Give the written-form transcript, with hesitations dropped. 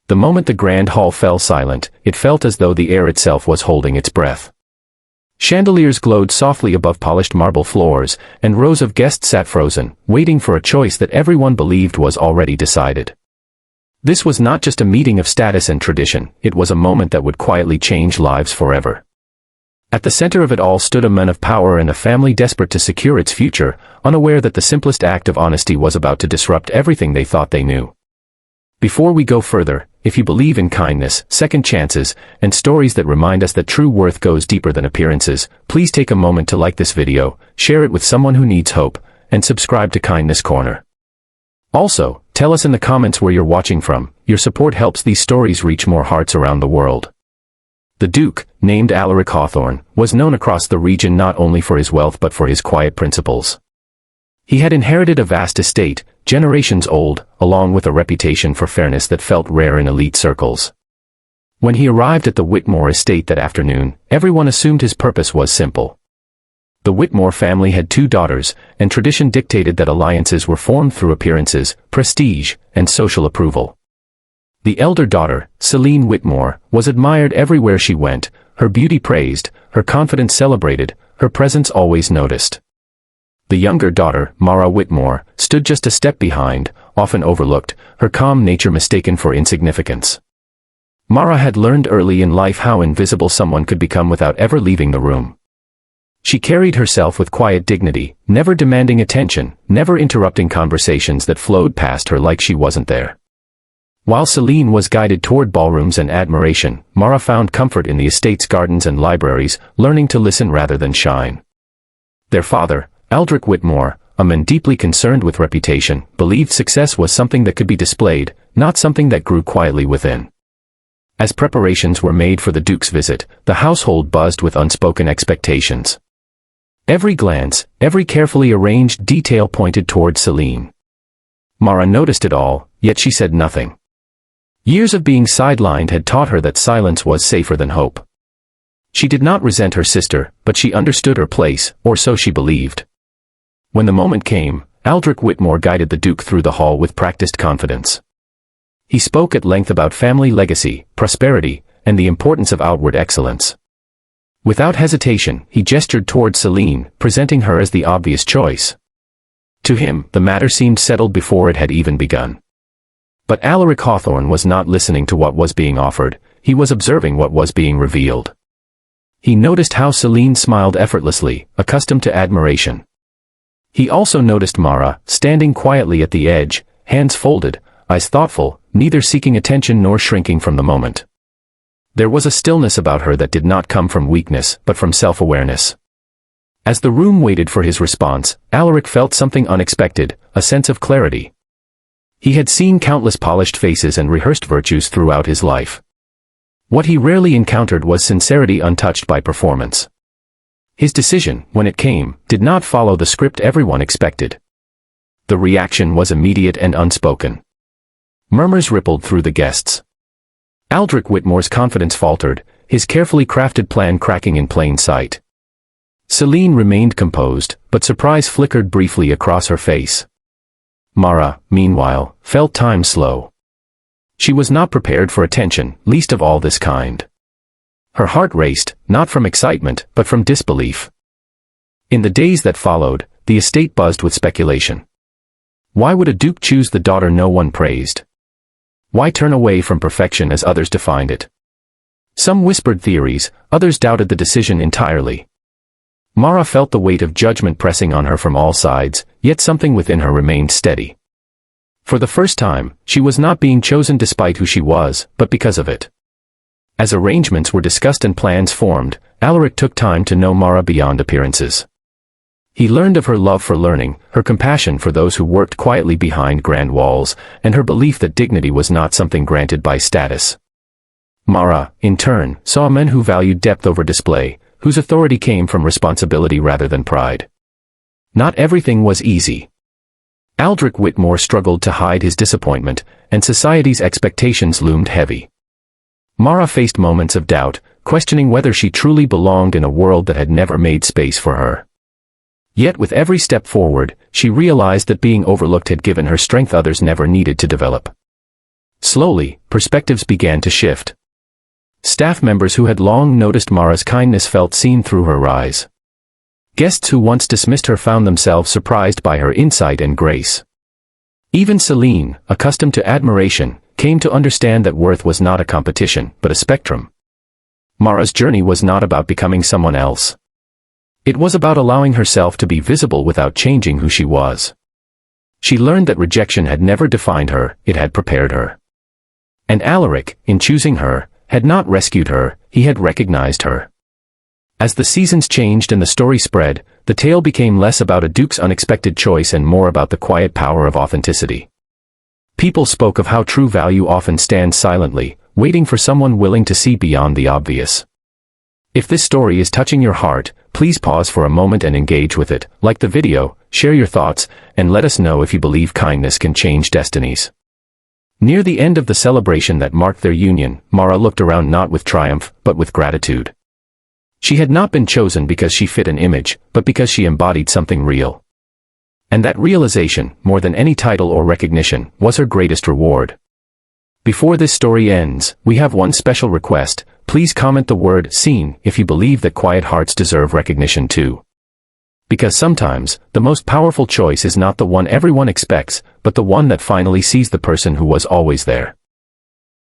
The moment the grand hall fell silent, it felt as though the air itself was holding its breath. Chandeliers glowed softly above polished marble floors, and rows of guests sat frozen, waiting for a choice that everyone believed was already decided. This was not just a meeting of status and tradition, it was a moment that would quietly change lives forever. At the center of it all stood a man of power and a family desperate to secure its future, unaware that the simplest act of honesty was about to disrupt everything they thought they knew. Before we go further, if you believe in kindness, second chances, and stories that remind us that true worth goes deeper than appearances, please take a moment to like this video, share it with someone who needs hope, and subscribe to Kindness Corner. Also, tell us in the comments where you're watching from. Your support helps these stories reach more hearts around the world. The Duke, named Alaric Hawthorne, was known across the region not only for his wealth but for his quiet principles. He had inherited a vast estate, generations old, along with a reputation for fairness that felt rare in elite circles. When he arrived at the Whitmore estate that afternoon, everyone assumed his purpose was simple. The Whitmore family had 2 daughters, and tradition dictated that alliances were formed through appearances, prestige, and social approval. The elder daughter, Celine Whitmore, was admired everywhere she went, her beauty praised, her confidence celebrated, her presence always noticed. The younger daughter, Mara Whitmore, stood just a step behind, often overlooked, her calm nature mistaken for insignificance. Mara had learned early in life how invisible someone could become without ever leaving the room. She carried herself with quiet dignity, never demanding attention, never interrupting conversations that flowed past her like she wasn't there. While Celine was guided toward ballrooms and admiration, Mara found comfort in the estate's gardens and libraries, learning to listen rather than shine. Their father, Aldrich Whitmore, a man deeply concerned with reputation, believed success was something that could be displayed, not something that grew quietly within. As preparations were made for the Duke's visit, the household buzzed with unspoken expectations. Every glance, every carefully arranged detail pointed toward Celine. Mara noticed it all, yet she said nothing. Years of being sidelined had taught her that silence was safer than hope. She did not resent her sister, but she understood her place, or so she believed. When the moment came, Aldrich Whitmore guided the Duke through the hall with practiced confidence. He spoke at length about family legacy, prosperity, and the importance of outward excellence. Without hesitation, he gestured toward Celine, presenting her as the obvious choice. To him, the matter seemed settled before it had even begun. But Alaric Hawthorne was not listening to what was being offered, he was observing what was being revealed. He noticed how Celine smiled effortlessly, accustomed to admiration. He also noticed Mara, standing quietly at the edge, hands folded, eyes thoughtful, neither seeking attention nor shrinking from the moment. There was a stillness about her that did not come from weakness, but from self-awareness. As the room waited for his response, Alaric felt something unexpected, a sense of clarity. He had seen countless polished faces and rehearsed virtues throughout his life. What he rarely encountered was sincerity untouched by performance. His decision, when it came, did not follow the script everyone expected. The reaction was immediate and unspoken. Murmurs rippled through the guests. Aldrich Whitmore's confidence faltered, his carefully crafted plan cracking in plain sight. Celine remained composed, but surprise flickered briefly across her face. Mara, meanwhile, felt time slow. She was not prepared for attention, least of all this kind. Her heart raced, not from excitement, but from disbelief. In the days that followed, the estate buzzed with speculation. Why would a duke choose the daughter no one praised? Why turn away from perfection as others defined it? Some whispered theories, others doubted the decision entirely. Mara felt the weight of judgment pressing on her from all sides, yet something within her remained steady. For the first time, she was not being chosen despite who she was, but because of it. As arrangements were discussed and plans formed, Alaric took time to know Mara beyond appearances. He learned of her love for learning, her compassion for those who worked quietly behind grand walls, and her belief that dignity was not something granted by status. Mara, in turn, saw men who valued depth over display, whose authority came from responsibility rather than pride. Not everything was easy. Aldrich Whitmore struggled to hide his disappointment, and society's expectations loomed heavy. Mara faced moments of doubt, questioning whether she truly belonged in a world that had never made space for her. Yet with every step forward, she realized that being overlooked had given her strength others never needed to develop. Slowly, perspectives began to shift. Staff members who had long noticed Mara's kindness felt seen through her eyes. Guests who once dismissed her found themselves surprised by her insight and grace. Even Celine, accustomed to admiration, came to understand that worth was not a competition, but a spectrum. Mara's journey was not about becoming someone else. It was about allowing herself to be visible without changing who she was. She learned that rejection had never defined her, it had prepared her. And Alaric, in choosing her, had not rescued her, he had recognized her. As the seasons changed and the story spread, the tale became less about a duke's unexpected choice and more about the quiet power of authenticity. People spoke of how true value often stands silently, waiting for someone willing to see beyond the obvious. If this story is touching your heart, please pause for a moment and engage with it. Like the video, share your thoughts, and let us know if you believe kindness can change destinies. Near the end of the celebration that marked their union, Mara looked around not with triumph, but with gratitude. She had not been chosen because she fit an image, but because she embodied something real. And that realization, more than any title or recognition, was her greatest reward. Before this story ends, we have one special request. Please comment the word "seen" if you believe that quiet hearts deserve recognition too. Because sometimes, the most powerful choice is not the one everyone expects, but the one that finally sees the person who was always there.